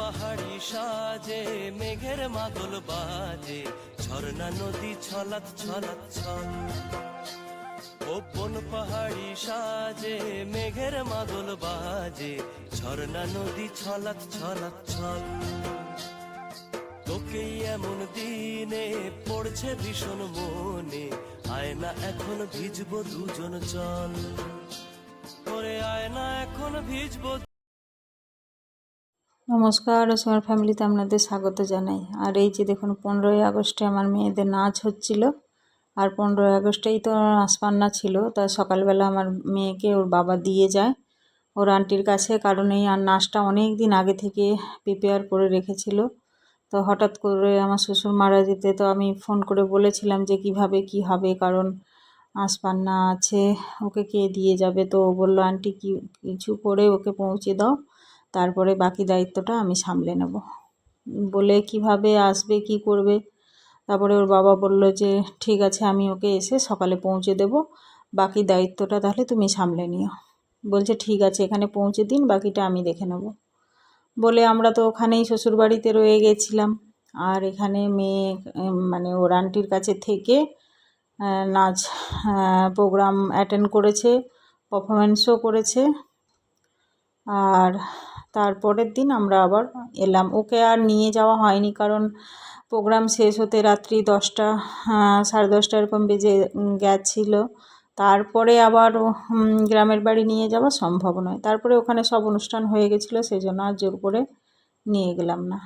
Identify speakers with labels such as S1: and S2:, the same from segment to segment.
S1: পাহাড়ি সাজে মেঘের মাদল বাজে, ঝর্ণা নদী ছলাৎ ছলাৎ ছল। কোন পাহাড়ি সাজে মেঘের মাদল বাজে, ঝর্ণা নদী ছলাৎ ছলাৎ ছল। তোকেই এমন দিনে পড়ছে ভীষণ মনে, আয়না এখন ভিজবো দুজন চল। ওরে আয়না এখন ভিজবো।
S2: নমস্কার, আমার ফ্যামিলিতে আপনাদের স্বাগত জানাই। আর এই যে দেখুন, 15ই আগস্টে আমার মেয়েদের নাচ হচ্ছিল। আর 15ই আগস্টেই তো আসপান্না ছিল, তাই সকালবেলা আমার মেয়েকে ওর বাবা দিয়ে যায় ওর আন্টির কাছে, কারণ এই আর নাচটা অনেক দিন আগে থেকে প্রিপেয়ার করে রেখেছিল। তো হঠাৎ করে আমার শ্বশুর মারা যেতে, তো আমি ফোন করে বলেছিলাম যে কিভাবে কি হবে, কারণ আসপান্না আছে, ওকে কে দিয়ে যাবে। তো ও বললো, আন্টি কিছু করে ওকে পৌঁছে দাও, তারপরে বাকি দায়িত্বটা আমি সামলে নেব। বলে কিভাবে আসবে কি করবে, তারপরে ওর বাবা বলল যে ঠিক আছে, আমি ওকে এসে সকালে পৌঁছে দেব, বাকি দায়িত্বটা তাহলে তুমি সামলে নিও। বলছে ঠিক আছে, এখানে পৌঁছে দিন, বাকিটা আমি দেখে নেব। বলে আমরা তো ওখানেই শ্বশুরবাড়িতে রয়ে গেছিলাম। আর এখানে মেয়ে মানে ওর আন্টির কাছে থেকে নাচ প্রোগ্রাম অ্যাটেন্ড করেছে, পারফরমেন্সও করেছে। আর তারপরের দিন আমরা আবার এলাম। ওকে আর নিয়ে যাওয়া হয়নি, কারণ প্রোগ্রাম শেষ হতে রাত্রি 10টা 10:30 এরকম বেজে গেছিলো। তারপরে আবার গ্রামের বাড়ি নিয়ে যাওয়া সম্ভব নয়। তারপরে ওখানে সব অনুষ্ঠান হয়ে গেছিলো, সেই জন্য আর জোর করে নিয়ে গেলাম না।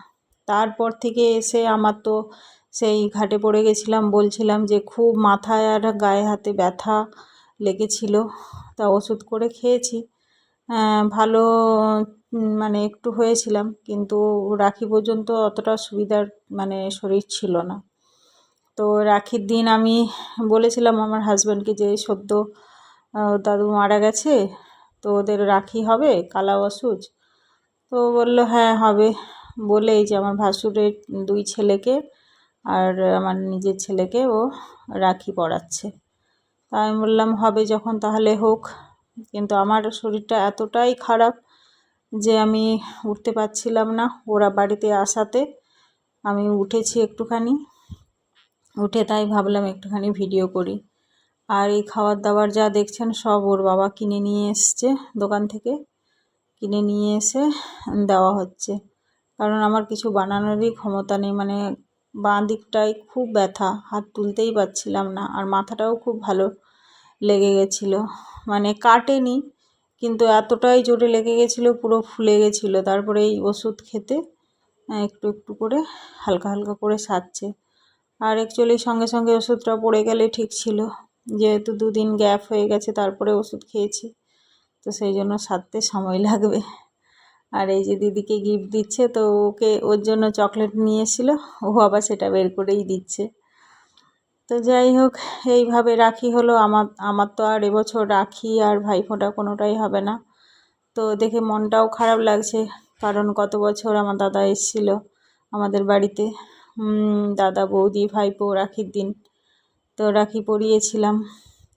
S2: তারপর থেকে এসে আমার তো সেই ঘাটে পড়ে গেছিলাম, বলছিলাম যে খুব মাথায় আর গায়ে হাতে ব্যথা লেগেছিল। তা ওষুধ করে খেয়েছি, ভালো মানে একটু হয়েছিলাম, কিন্তু রাখি পর্যন্ত অতটা সুবিধার মানে শরীর ছিল না। তো রাখির দিন আমি বলেছিলাম আমার হাজব্যান্ডকে যে সদ্য দাদু মারা গেছে, তো ওদের রাখি হবে কালা ওষুধ। তো বললো হ্যাঁ হবে। বলে এই যে আমার ভাসুরের 2 ছেলেকে আর আমার নিজের ছেলেকে ও রাখি পরাচ্ছে। তা আমি বললাম হবে যখন তাহলে হোক। কিন্তু আমার শরীরটা এতটাই খারাপ যে আমি উঠতে পারছিলাম না। ওরা বাড়িতে আসাতে আমি উঠেছি একটুখানি, উঠে তাই ভাবলাম একটুখানি ভিডিও করি। আর এই খাবার দাবার যা দেখছেন সব ওর বাবা কিনে নিয়ে এসছে, দোকান থেকে কিনে নিয়ে এসে দেওয়া হচ্ছে, কারণ আমার কিছু বানানোরই ক্ষমতা নেই। মানে বাঁ দিকটায় খুব ব্যথা, হাত তুলতেই পারছিলাম না। আর মাথাটাও খুব ভালো লেগে গেছিলো, মানে কাটেনি কিন্তু এতটাই জোরে লেগে গেছিলো, পুরো ফুলে গেছিলো। তারপরে এই ওষুধ খেতে একটু একটু করে হালকা হালকা করে সারছে। আর অ্যাকচুয়ালি সঙ্গে সঙ্গে ওষুধটা পড়ে গেলে ঠিক ছিল, যেহেতু 2 দিন গ্যাপ হয়ে গেছে তারপরে ওষুধ খেয়েছি, তো সেই জন্য সারতে সময় লাগবে। আর এই যে দিদিকে গিফট দিচ্ছে, তো ওকে ওর জন্য চকলেট নিয়ে এসেছিলো, ও আবার সেটা বের করেই দিচ্ছে। তো যাই হোক, এইভাবে রাখি হলো। আমার তো আর এবছর রাখি আর ভাইফোঁটা কোনোটাই হবে না। তো দেখে মনটাও খারাপ লাগছে, কারণ গত বছর আমার দাদা এসেছিলো আমাদের বাড়িতে, দাদা বৌদি ভাইপো রাখির দিন, তো রাখি পরিয়েছিলাম।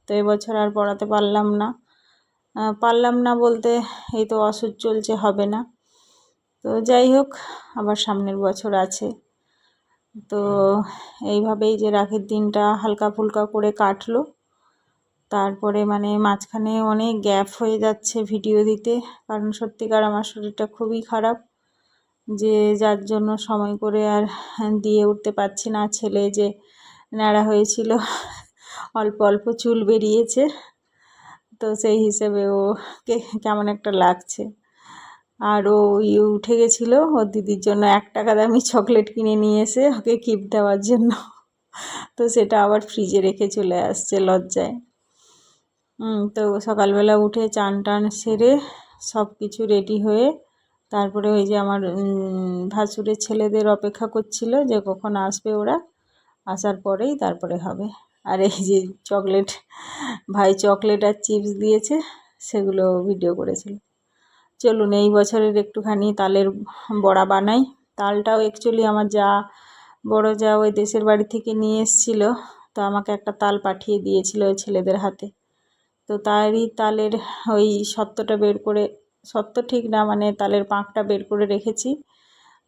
S2: তো এবছর আর পড়াতে পারলাম না বলতে এই তো ওষুধ চলছে, হবে না। তো যাই হোক, আবার সামনের বছর আছে। তো এইভাবেই যে রাখির দিনটা হালকা ফুলকা করে কাটলো। তারপরে মানে মাঝখানে অনেক গ্যাপ হয়ে যাচ্ছে ভিডিও দিতে, কারণ সত্যিকার আমার শরীরটা খুবই খারাপ, যে যার জন্য সময় করে আর দিয়ে উঠতে পারছি না। ছেলে যে ন্যাড়া হয়েছিল, অল্প অল্প চুল বেরিয়েছে, তো সেই হিসেবে ওকে কেমন একটা লাগছে। আর ও উঠে গেছিলো ওর দিদির জন্য 1 টাকা দামি চকলেট কিনে নিয়ে এসে ওকে গিফট দেওয়ার জন্য, তো সেটা আবার ফ্রিজে রেখে চলে আসছে লজ্জায়। তো সকালবেলা উঠে চান টান সেরে সব কিছু রেডি হয়ে তারপরে ওই যে আমার ভাসুরের ছেলেদের অপেক্ষা করছিল যে কখন আসবে ওরা, আসার পরেই তারপরে হবে। আর এই যে চকলেট, ভাই চকলেট আর চিপস দিয়েছে, সেগুলো ভিডিও করেছিল। চলুন এই বছরের একটুখানি তালের বড়া বানাই। তালটাও অ্যাকচুয়ালি আমার বড় যা ওই দেশের বাড়ি থেকে নিয়ে এসেছিলো, তো আমাকে একটা তাল পাঠিয়ে দিয়েছিল ওই ছেলেদের হাতে। তো তারই তালের ওই সত্ত্বটা বের করে, সত্ত্ব ঠিক না মানে তালের পাঁকটা বের করে রেখেছি।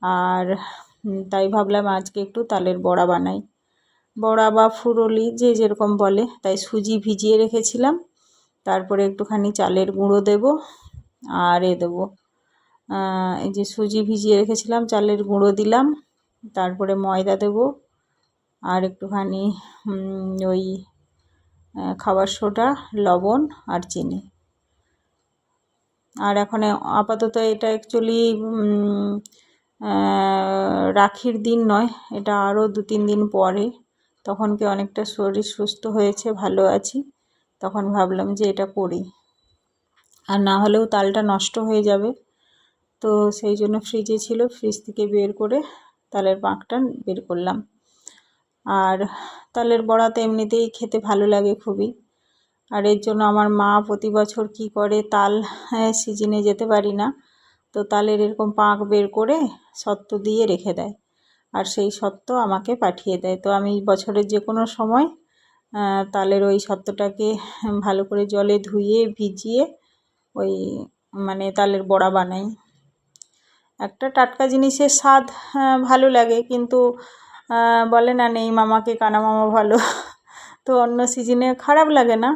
S2: আর তাই ভাবলাম আজকে একটু তালের বড়া বানাই, বড়া বা ফুরোলি যে যেরকম বলে। তাই সুজি ভিজিয়ে রেখেছিলাম, তারপরে একটুখানি চালের গুঁড়ো দেব আর দেবো এই যে সুজি ভিজিয়ে রেখেছিলাম, চালের গুঁড়ো দিলাম, তারপরে ময়দা দেব আর একটুখানি ওই খাবার সোডা, লবণ আর চিনি। আর এখন আপাতত এটা অ্যাকচুয়ালি রাখির দিন নয়, এটা আরও 2-3 দিন পরে, তখন কি অনেকটা শরীর সুস্থ হয়েছে, ভালো আছি, তখন ভাবলাম যে এটা করি। আর না হলেও তালটা নষ্ট হয়ে যাবে, তো সেই জন্য ফ্রিজে ছিল, ফ্রিজ থেকে বের করে তালের পাঁকটা বের করলাম। আর তালের বড়া তো এমনিতেই খেতে ভালো লাগে খুবই। আর এর জন্য আমার মা প্রতি বছর কী করে, তাল সিজনে যেতে পারি না, তো তালের এরকম পাঁক বের করে সত্ত্ব দিয়ে রেখে দেয়, আর সেই সত্ত্ব আমাকে পাঠিয়ে দেয়। তো আমি বছরের যে কোনো সময় তালের ওই সত্ত্বটাকে ভালো করে জলে ধুয়ে ভিজিয়ে ওই মানে তালের বড়া বানাই। একটা টাটকা জিনিসের স্বাদ ভালো লাগে, কিন্তু বলে না নেই মামাকে কানা মামা ভালো, তো অন্য সিজনে খারাপ লাগে না,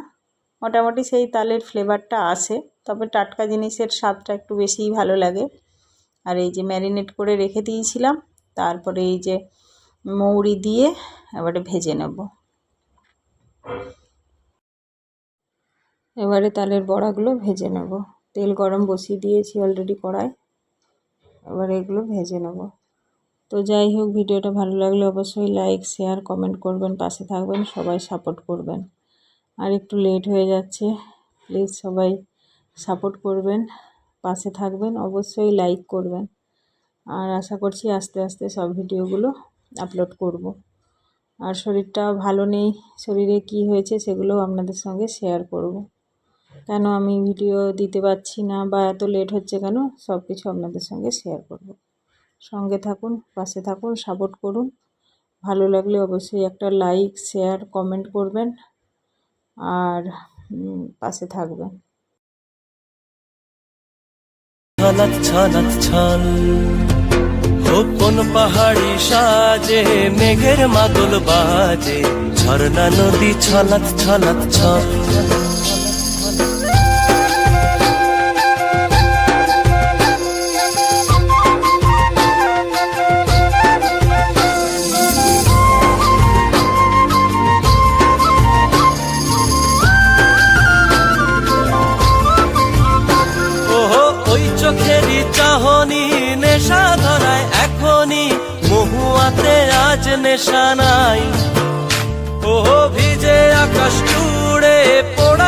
S2: মোটামুটি সেই তালের ফ্লেভারটা আসে, তবে টাটকা জিনিসের স্বাদটা একটু বেশিই ভালো লাগে। আর এই যে ম্যারিনেট করে রেখে দিয়েছিলাম, তারপরে এই যে মৌরি দিয়ে এবারে ভেজে নেব। এবারে তালের বড়াগুলো ভেজে নেব, তেল গরম বসিয়ে দিয়েছি অলরেডি কড়ায়, এবার এগুলো ভেজে নেব। তো যাই হোক, ভিডিওটা ভালো লাগলে অবশ্যই লাইক, শেয়ার, কমেন্ট করবেন, পাশে থাকবেন, সবাই সাপোর্ট করবেন। আর একটু লেট হয়ে যাচ্ছে, প্লিজ সবাই সাপোর্ট করবেন, পাশে থাকবেন, অবশ্যই লাইক করবেন। আর আশা করছি আস্তে আস্তে সব ভিডিওগুলো আপলোড করব। আর শরীরটা ভালো নেই, শরীরে কি হয়েছে সেগুলোও আপনাদের সঙ্গে শেয়ার করব। কেন আমি ভিডিও দিতে পারছি না বা এত লেট হচ্ছে কেন, সব কিছু আপনাদের সঙ্গে শেয়ার করব। সঙ্গে থাকুন, পাশে থাকুন, সাপোর্ট করুন। ভালো লাগলে অবশ্যই একটা লাইক, শেয়ার, কমেন্ট করবেন আর পাশে থাকবেন।
S1: ছলাৎ ছলাৎ ছল কোন পাহাড়ি সাজে, মেঘের মাদল বাজে, ঝর্ণা নদী ছলাৎ ছলাৎ ছল। চোখেরই চাহনি নেশা ধরায় এখনই, মহুয়াতে আজ নেশা নাই। ও ভিজে আকাশ